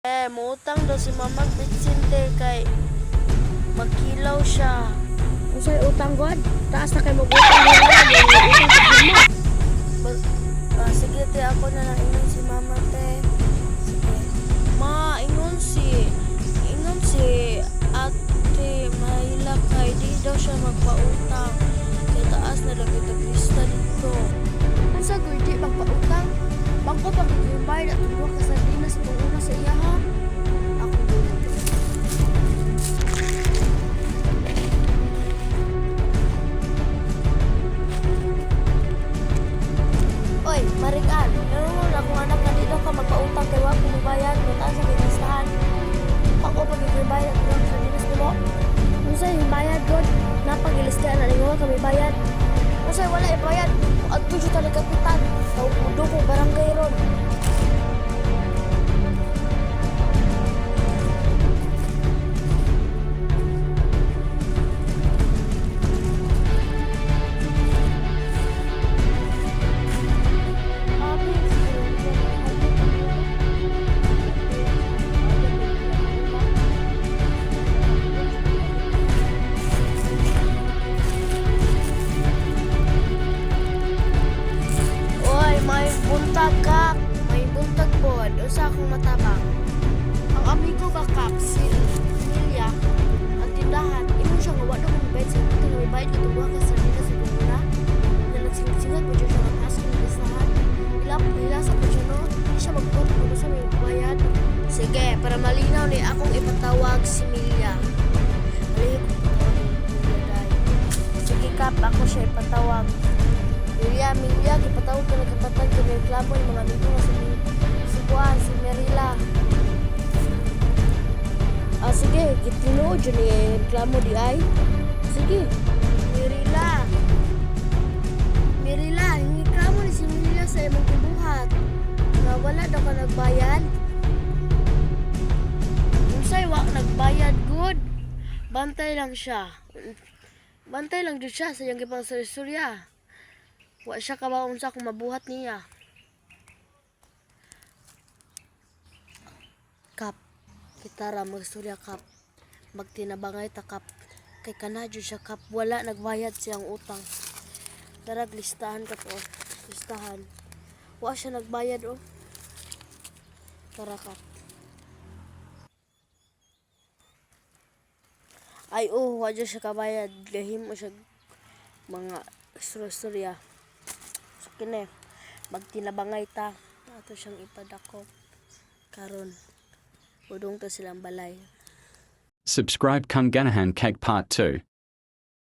Muutang daw si Mamang Bitsinte kay magkilaw siya. Usay utang god, taas na kay magutang nila. Sige te, ako na lang ingon si Mama te. Sige. Ingon si ate mahila kay di daw siya magpautang. Kaya taas na lang itong lista dito. Unsa gud di magpautang? Bangko pag bayad at tuwa ka sa dinas tunguna sa iya ha. Ako gud. Oy, Marikan, naroon akong anak na dito ka magpautang kay wa pumibayad mo taas sa listahan. Ako pag ibayad ko sa dinas nimo. Unsay bayad god? Napagilistahan na ninyo kami bayad. Usay wala ibayad. Adto jud ta kapitan. Tawdo ko barangay ron. May buntag pod. Usa akong matabang. Ang amigo ba kap si Emilia ang tindahan. Imo siya nga wala kong bed sa ito nga bayad ito ba ka sa nila sa kumuna. Na nagsingat-singat po siya nga taas ng listahan. Ilasa po siya no. Hindi siya magpunta kung sa may bayad. Sige, para malinaw ni akong ipatawag si Emilia. Halip, sige kap, ako siya ipatawag. Emilia, ipatawag ko na kapatid ko may reklamo yung mga amigo nga si Juan, si Merila. Sige, gitinuod yun ni reklamo di ay. Sige. Merila, hindi reklamo ni si Emilia sa imong kibuhat. Nga wala daw ka nagbayad. Unsay wa nagbayad good. Bantay lang siya. Bantay lang jud siya sa iyang gipang istorya. Wa siya kabaon sa kung mabuhat niya. Kap, kita ra magstorya kap. Magtinabangay ta kap. Kay kanadyo siya kap, wala nagbayad siyang utang. Darag listahan ka po. Listahan. Wa siya nagbayad oh. Tara kap. Ay oh, wa siya kabayad. Gahim mo siya mga istorya. Kini magtinabangay ta ato siyang ipadakop karon udong to silang balay. Subscribe Kung Ganahan Cake Part 2.